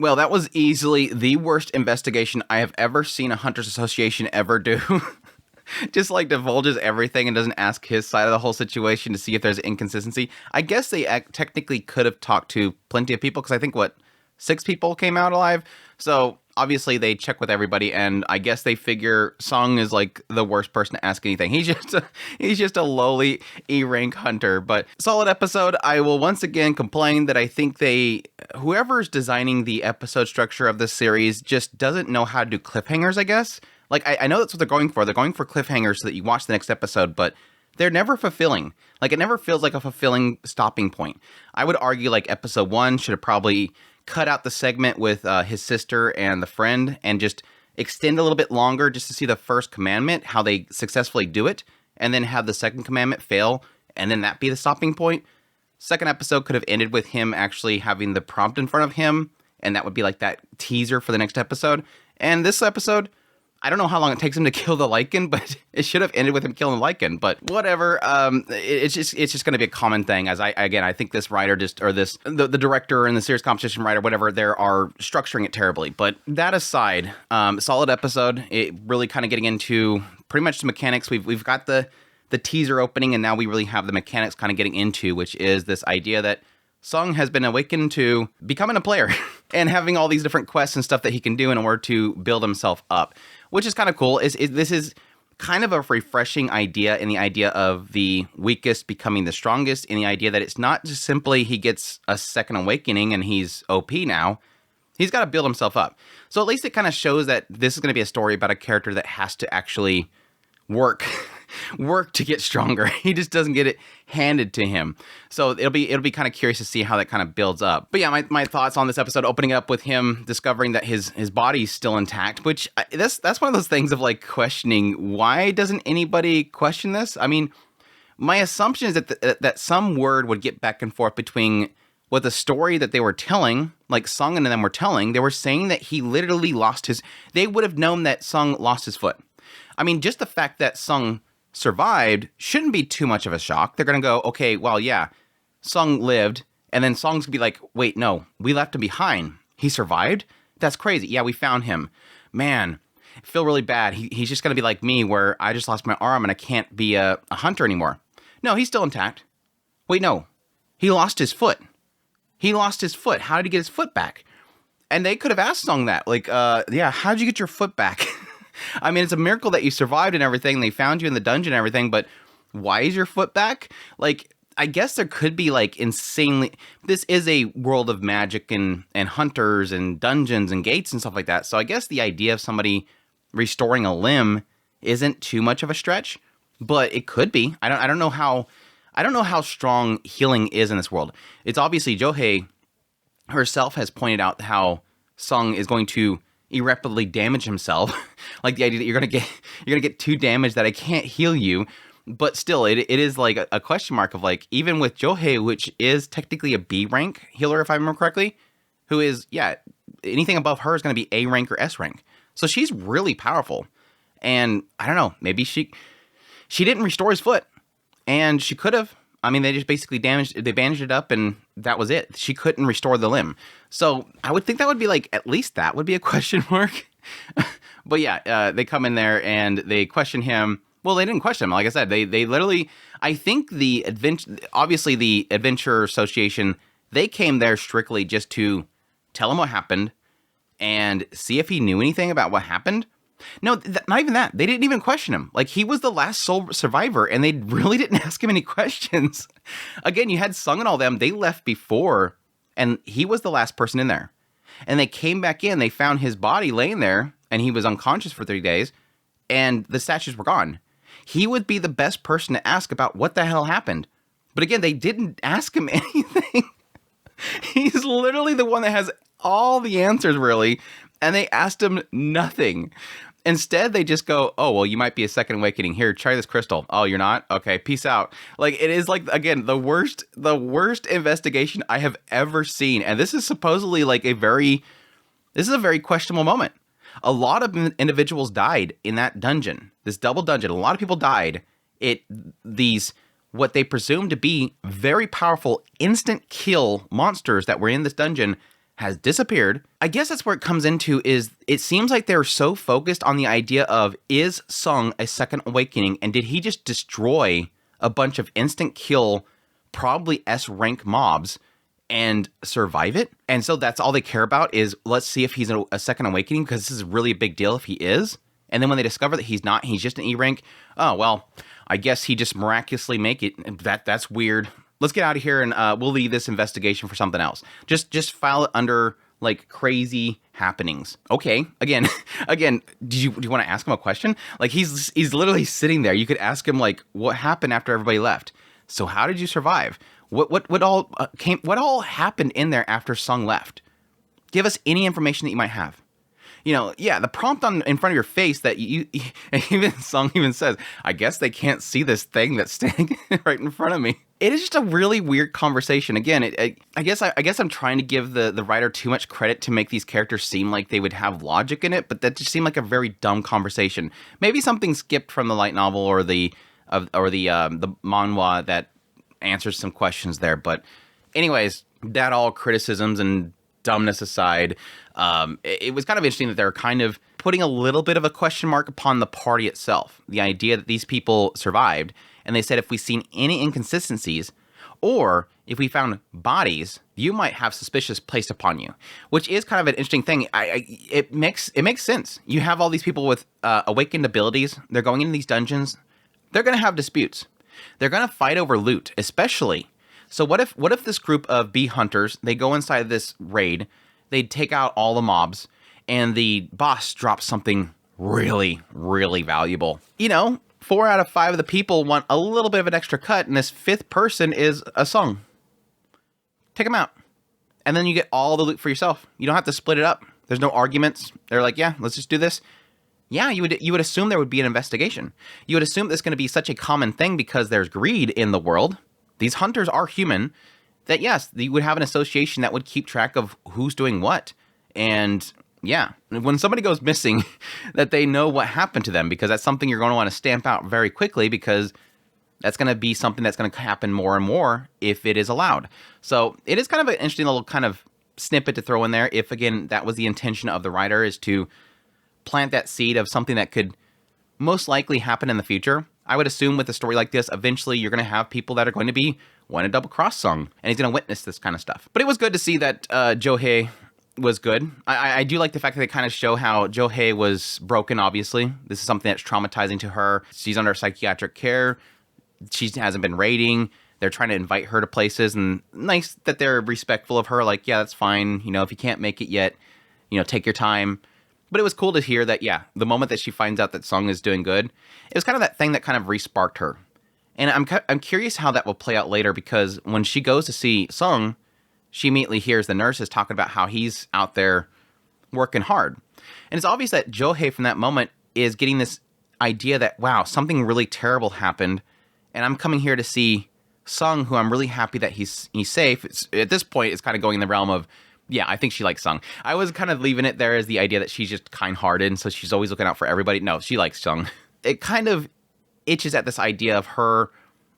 Well, that was easily the worst investigation I have ever seen a Hunters Association ever do. Just like divulges everything and doesn't ask his side of the whole situation to see if there's inconsistency. I guess they technically could have talked to plenty of people because I think what 6 people came out alive. So obviously they check with everybody, and I guess they figure Song is like the worst person to ask anything. He's just a lowly E rank hunter. But solid episode. I will once again complain that I think whoever's designing the episode structure of this series just doesn't know how to do cliffhangers. I guess. Like, I know that's what they're going for. They're going for cliffhangers so that you watch the next episode, but they're never fulfilling. Like, it never feels like a fulfilling stopping point. I would argue, like, episode 1 should have probably cut out the segment with his sister and the friend and just extend a little bit longer just to see the first commandment, how they successfully do it, and then have the second commandment fail, and then that be the stopping point. Second episode could have ended with him actually having the prompt in front of him, and that would be like that teaser for the next episode. And this episode, I don't know how long it takes him to kill the Lycan, but it should have ended with him killing the Lycan. But whatever. It's just going to be a common thing. As I think this writer the director and the series composition writer, whatever, they are structuring it terribly. But that aside, solid episode. It really kind of getting into pretty much the mechanics. We've got the teaser opening, and now we really have the mechanics kind of getting into, which is this idea that Sung has been awakened to becoming a player and having all these different quests and stuff that he can do in order to build himself up, which is kind of cool. This is kind of a refreshing idea, in the idea of the weakest becoming the strongest, in the idea that it's not just simply he gets a second awakening and he's OP now. He's got to build himself up. So at least it kind of shows that this is going to be a story about a character that has to actually work to get stronger. He just doesn't get it handed to him. So it'll be kind of curious to see how that kind of builds up. But yeah, my thoughts on this episode, opening up with him discovering that his body's still intact, which that's one of those things of like questioning, why doesn't anybody question this? I mean, my assumption is that some word would get back and forth between what the story that they were telling, like Sung and them were telling. They were saying that he literally they would have known that Sung lost his foot. I mean, just the fact that Sung survived shouldn't be too much of a shock. They're going to go, okay, well, yeah, Sung lived, and then Sung's going to be like, wait, no, we left him behind. He survived? That's crazy. Yeah, we found him. Man, I feel really bad. He's just going to be like me, where I just lost my arm and I can't be a hunter anymore. No, he's still intact. Wait, no, he lost his foot. He lost his foot. How did he get his foot back? And they could have asked Sung that, like, yeah, how did you get your foot back? I mean, it's a miracle that you survived and everything. They found you in the dungeon and everything, but why is your foot back? Like, I guess there could be like insanely... This is a world of magic and hunters and dungeons and gates and stuff like that. So I guess the idea of somebody restoring a limb isn't too much of a stretch, but it could be. I don't know how strong healing is in this world. It's obviously Johei herself has pointed out how Sung is going to irreparably damage himself. Like the idea that you're gonna get too damaged that I can't heal you. But still, it is like a question mark of like, even with Johei, which is technically a B rank healer, if I remember correctly, who is, yeah, anything above her is going to be A rank or S rank. So she's really powerful. And I don't know, maybe she didn't restore his foot, and she could have. I mean, they just basically they bandaged it up and that was it. She couldn't restore the limb. So I would think that would be like, at least that would be a question mark. But yeah, they come in there and they question him. Well, they didn't question him. Like I said, they literally, I think obviously the Adventure Association, they came there strictly just to tell him what happened and see if he knew anything about what happened. No, not even that. They didn't even question him. Like, he was the last sole survivor, and they really didn't ask him any questions. Again, you had Sung and all them. They left before, and he was the last person in there. And they came back in. They found his body laying there, and he was unconscious for 3 days, and the statues were gone. He would be the best person to ask about what the hell happened. But again, they didn't ask him anything. He's literally the one that has all the answers, really, and they asked him nothing. Instead, they just go, oh, well, you might be a second awakening. Here, try this crystal. Oh, you're not? Okay, peace out. Like, it is like, again, the worst investigation I have ever seen. And this is supposedly like this is a very questionable moment. A lot of individuals died in that dungeon, this double dungeon. A lot of people died. What they presume to be very powerful instant kill monsters that were in this dungeon has disappeared. I guess that's where it comes into is it seems like they're so focused on the idea of, is Sung a second awakening, and did he just destroy a bunch of instant kill, probably S rank mobs and survive it? And so that's all they care about is, let's see if he's a second awakening, because this is really a big deal if he is. And then when they discover that he's not, he's just an E rank, oh, well, I guess he just miraculously make it. That's weird. Let's get out of here, and we'll leave this investigation for something else. Just file it under like crazy happenings. Okay. Again, do you want to ask him a question? Like he's literally sitting there. You could ask him like, what happened after everybody left? So how did you survive? What all happened in there after Sung left? Give us any information that you might have. The prompt in front of your face that even Sung even says, I guess they can't see this thing that's standing right in front of me. It is just a really weird conversation. Again, I guess I'm trying to give the writer too much credit to make these characters seem like they would have logic in it, but that just seemed like a very dumb conversation. Maybe something skipped from the light novel or the manhwa that answers some questions there. But anyways, that all criticisms and dumbness aside, it was kind of interesting that they're kind of putting a little bit of a question mark upon the party itself. The idea that these people survived, and they said if we've seen any inconsistencies, or if we found bodies, you might have suspicious placed upon you, which is kind of an interesting thing. It makes sense. You have all these people with awakened abilities. They're going into these dungeons. They're going to have disputes. They're going to fight over loot, especially. So what if this group of bee hunters, they go inside this raid, they take out all the mobs, and the boss drops something really, really valuable. 4 out of 5 of the people want a little bit of an extra cut, and this 5th person is a Sung. Take them out. And then you get all the loot for yourself. You don't have to split it up. There's no arguments. They're like, yeah, let's just do this. Yeah, you would assume there would be an investigation. You would assume this is going to be such a common thing because there's greed in the world. These hunters are human, that yes, you would have an association that would keep track of who's doing what. And yeah, when somebody goes missing, that they know what happened to them, because that's something you're going to want to stamp out very quickly, because that's going to be something that's going to happen more and more if it is allowed. So it is kind of an interesting little kind of snippet to throw in there, if again, that was the intention of the writer, is to plant that seed of something that could most likely happen in the future. I would assume with a story like this, eventually you're going to have people that are going to want to double cross Sung, and he's going to witness this kind of stuff. But it was good to see that Johei was good. I do like the fact that they kind of show how Johei was broken, obviously. This is something that's traumatizing to her. She's under psychiatric care. She hasn't been raiding. They're trying to invite her to places, and nice that they're respectful of her. Like, yeah, that's fine. If you can't make it yet, take your time. But it was cool to hear that, yeah, the moment that she finds out that Sung is doing good, it was kind of that thing that kind of re-sparked her. And I'm curious how that will play out later, because when she goes to see Sung, she immediately hears the nurses talking about how he's out there working hard. And it's obvious that Johei from that moment is getting this idea that, wow, something really terrible happened, and I'm coming here to see Sung, who I'm really happy that he's safe. At this point, it's kind of going in the realm of, yeah, I think she likes Sung. I was kind of leaving it there as the idea that she's just kind-hearted, and so she's always looking out for everybody. No, she likes Sung. It kind of itches at this idea of her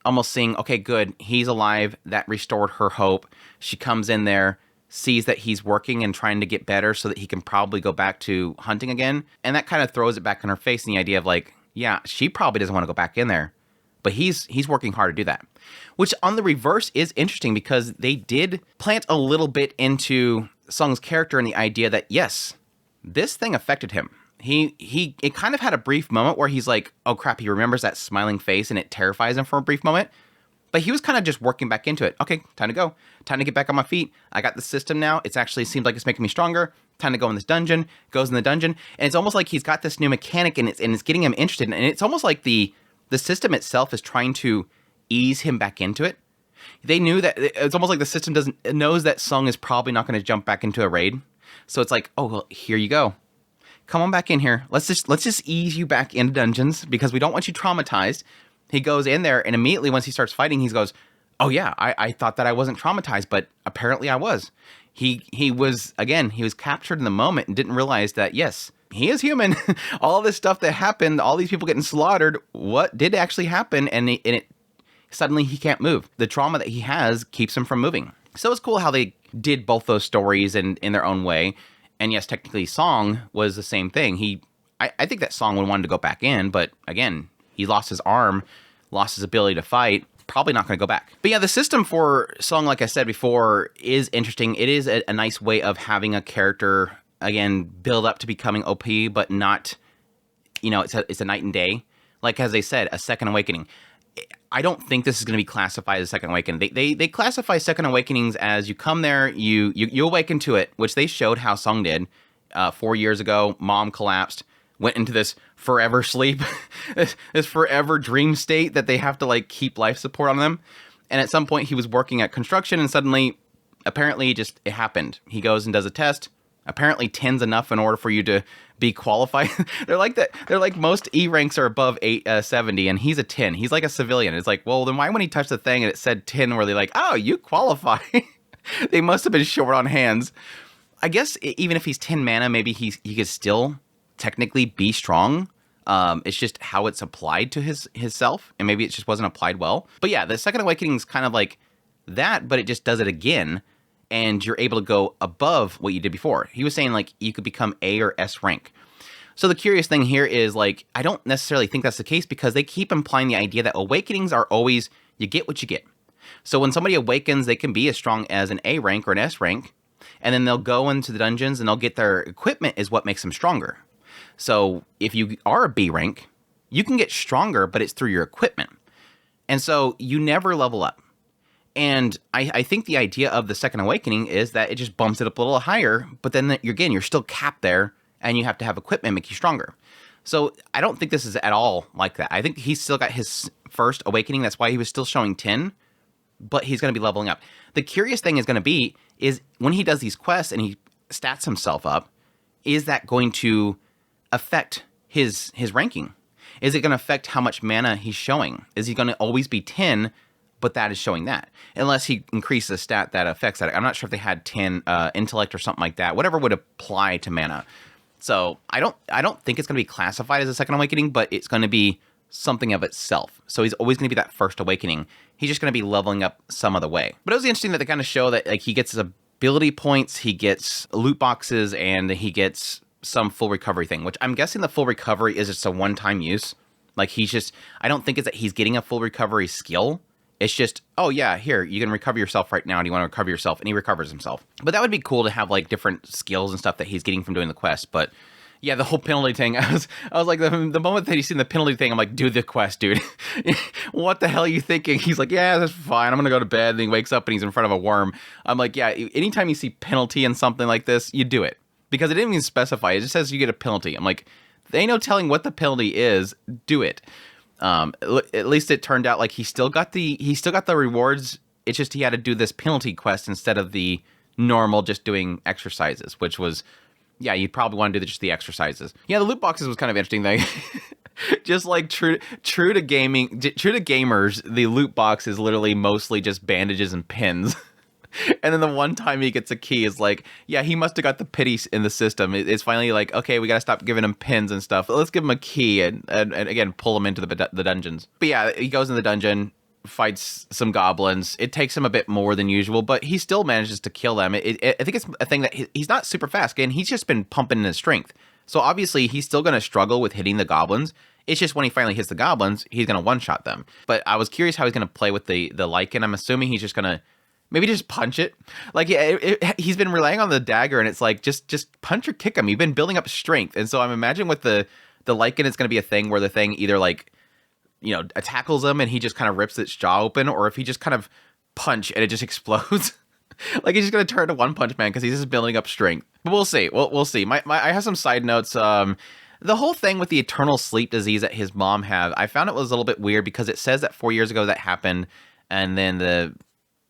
almost seeing, okay, good, he's alive. That restored her hope. She comes in there, sees that he's working and trying to get better so that he can probably go back to hunting again. And that kind of throws it back in her face, in the idea of like, yeah, she probably doesn't want to go back in there, but he's working hard to do that. Which on the reverse is interesting, because they did plant a little bit into Sung's character and the idea that, yes, this thing affected him. It kind of had a brief moment where he's like, oh crap, he remembers that smiling face and it terrifies him for a brief moment. But he was kind of just working back into it. Okay, time to go. Time to get back on my feet. I got the system now. It actually seems like it's making me stronger. Time to go in this dungeon. Goes in the dungeon. And it's almost like he's got this new mechanic, and it's getting him interested. And it's almost like the system itself is trying to ease him back into it. They knew that it's almost like the system knows that Sung is probably not going to jump back into a raid. So it's like, oh, well, here you go. Come on back in here. Let's just ease you back into dungeons, because we don't want you traumatized. He goes in there, and immediately once he starts fighting, he goes, oh yeah, I thought that I wasn't traumatized, but apparently I was. He was captured in the moment and didn't realize that, yes, he is human. All this stuff that happened, all these people getting slaughtered, what did actually happen? And suddenly he can't move. The trauma that he has keeps him from moving. So it's cool how they did both those stories in their own way. And yes, technically Song was the same thing. I think that Song would want to go back in, but again, he lost his arm, lost his ability to fight, probably not going to go back. But yeah, the system for Song, like I said before, is interesting. It is a nice way of having a character, again, build up to becoming OP, but not, it's a night and day. Like, as they said, a second awakening. I don't think this is going to be classified as a second awakening. They classify second awakenings as you come there, you awaken to it, which they showed how Song did 4 years ago. Mom collapsed, went into this forever sleep, this forever dream state that they have to like keep life support on them. And at some point he was working at construction and suddenly, apparently it happened. He goes and does a test. Apparently 10's enough in order for you to be qualified. They're like that. They're like most E ranks are above 70 and he's a 10. He's like a civilian. It's like, well, then why when he touched the thing and it said 10 were they like, oh, you qualify? They must have been short on hands. I guess even if he's 10 mana, maybe he could still technically be strong. It's just how it's applied to his self, and maybe it just wasn't applied well. But yeah, the second awakening is kind of like that, but it just does it again, and you're able to go above what you did before. He was saying like you could become A or S rank. So the curious thing here is like I don't necessarily think that's the case because they keep implying the idea that awakenings are always you get what you get. So when somebody awakens, they can be as strong as an A rank or an S rank, and then they'll go into the dungeons and they'll get their equipment is what makes them stronger. So if you are a B rank, you can get stronger, but it's through your equipment. And so you never level up. And I think the idea of the second awakening is that it just bumps it up a little higher, but then you're still capped there and you have to have equipment make you stronger. So I don't think this is at all like that. I think he's still got his first awakening. That's why he was still showing 10, but he's going to be leveling up. The curious thing is going to be is when he does these quests and he stats himself up, is that going to affect his ranking? Is it going to affect how much mana he's showing? Is he going to always be 10, but that is showing that? Unless he increases a stat that affects that. I'm not sure if they had 10 intellect or something like that. Whatever would apply to mana. So I don't think it's going to be classified as a second awakening, but it's going to be something of itself. So he's always going to be that first awakening. He's just going to be leveling up some other way. But it was interesting that they kind of show that like he gets his ability points, he gets loot boxes, and he gets some full recovery thing, which I'm guessing the full recovery is just a one-time use. Like I don't think it's that he's getting a full recovery skill. It's just, oh yeah, here, you can recover yourself right now and you want to recover yourself, and he recovers himself. But that would be cool to have like different skills and stuff that he's getting from doing the quest. But yeah, the whole penalty thing, I was like, the moment that he's seen the penalty thing, I'm like, do the quest, dude. What the hell are you thinking? He's like, yeah, that's fine. I'm going to go to bed. And he wakes up and he's in front of a worm. I'm like, yeah, anytime you see penalty in something like this, you do it. Because it didn't even specify. It just says you get a penalty. I'm like, they ain't no telling what the penalty is. Do it. At least it turned out like he still got the rewards. It's just he had to do this penalty quest instead of the normal just doing exercises, which was, yeah, you'd probably want to do just the exercises. Yeah, the loot boxes was kind of interesting thing. Just like true to gamers, the loot box is literally mostly just bandages and pins. And then the one time he gets a key is like, yeah, he must have got the pity in the system. It's finally like, okay, we got to stop giving him pins and stuff. Let's give him a key and again, pull him into the dungeons. But yeah, he goes in the dungeon, fights some goblins. It takes him a bit more than usual, but he still manages to kill them. I think it's a thing that he's not super fast, and he's just been pumping in his strength. So obviously he's still going to struggle with hitting the goblins. It's just when he finally hits the goblins, he's going to one-shot them. But I was curious how he's going to play with the Lycan. I'm assuming he's just going to maybe just punch it. Like he's been relying on the dagger, and it's like just punch or kick him. You've been building up strength, and so I'm imagining with the Lycan, it's going to be a thing where the thing either like tackles him and he just kind of rips its jaw open, or if he just kind of punch and it just explodes. Like he's just going to turn to One Punch Man because he's just building up strength. But we'll see. We'll see. I have some side notes. The whole thing with the eternal sleep disease that his mom had, I found it was a little bit weird because it says that 4 years ago that happened, and then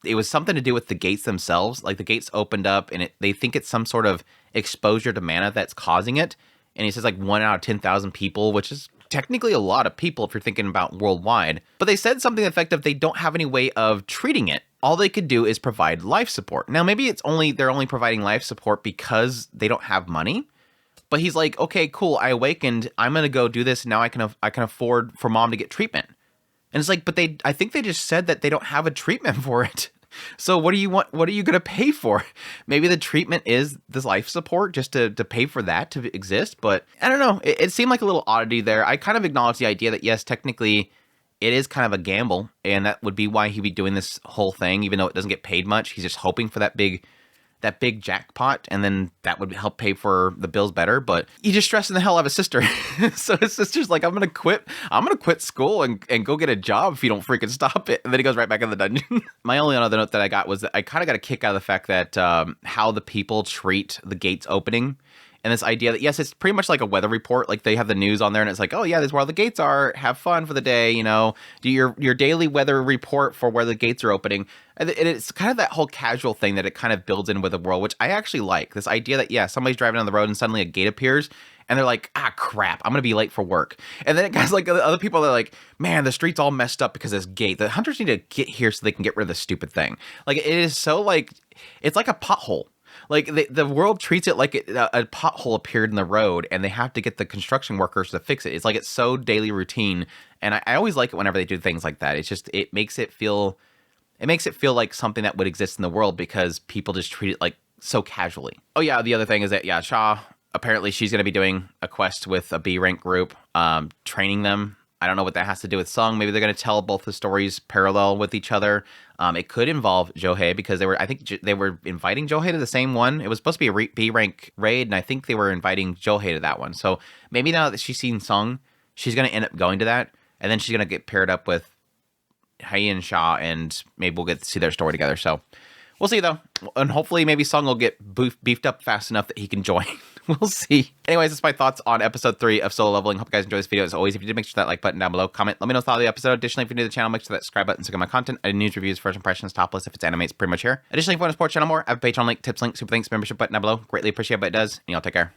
it was something to do with the gates themselves. Like the gates opened up, and they think it's some sort of exposure to mana that's causing it. And he says like 1 out of 10,000 people, which is technically a lot of people if you're thinking about worldwide. But they said something effective. They don't have any way of treating it. All they could do is provide life support. Now, maybe they're only providing life support because they don't have money. But he's like, okay, cool. I awakened. I'm going to go do this. Now I can afford for mom to get treatment. And it's like, but I think they just said that they don't have a treatment for it. So what do you want? What are you going to pay for? Maybe the treatment is this life support just to pay for that to exist. But I don't know. It seemed like a little oddity there. I kind of acknowledge the idea that, yes, technically it is kind of a gamble. And that would be why he'd be doing this whole thing, even though it doesn't get paid much. He's just hoping for that big jackpot, and then that would help pay for the bills better. But he just stressing the hell out of his sister. So his sister's like, I'm gonna quit school and go get a job if you don't freaking stop it. And then he goes right back in the dungeon. My only other note that I got was that I kind of got a kick out of the fact that how the people treat the gates opening. And this idea that, yes, it's pretty much like a weather report. Like they have the news on there and it's like, oh yeah, this is where all the gates are. Have fun for the day, do your daily weather report for where the gates are opening. And it's kind of that whole casual thing that it kind of builds in with the world, which I actually like. This idea that, yeah, somebody's driving down the road and suddenly a gate appears and they're like, ah, crap, I'm going to be late for work. And then it guys like other people are like, man, the street's all messed up because of this gate. The hunters need to get here so they can get rid of this stupid thing. Like it is so like, it's like a pothole. Like the world treats it like a pothole appeared in the road and they have to get the construction workers to fix it. It's like it's so daily routine. And I always like it whenever they do things like that. It's just, it makes it feel like something that would exist in the world because people just treat it like so casually. Oh yeah, the other thing is that, yeah, Shaw, apparently she's going to be doing a quest with a B rank group, training them. I don't know what that has to do with Sung. Maybe they're going to tell both the stories parallel with each other. It could involve Johei because I think they were inviting Johei to the same one. It was supposed to be a B rank raid, and I think they were inviting Johei to that one. So maybe now that she's seen Sung, she's going to end up going to that, and then she's going to get paired up with Hai and Shaw, and maybe we'll get to see their story together. So we'll see, though. And hopefully maybe Sung will get beefed up fast enough that he can join. We'll see. Anyways, that's my thoughts on episode 3 of Solo Leveling. Hope you guys enjoyed this video. As always, if you did, make sure that like button down below. Comment. Let me know the thought of the episode. Additionally, if you're new to the channel, make sure that subscribe button to get my content. I do news, reviews, first impressions, top list. If it's anime, it's pretty much here. Additionally, if you want to support the channel more, I have a Patreon link, tips link, super links, membership button down below. Greatly appreciate it, but it does. And y'all take care.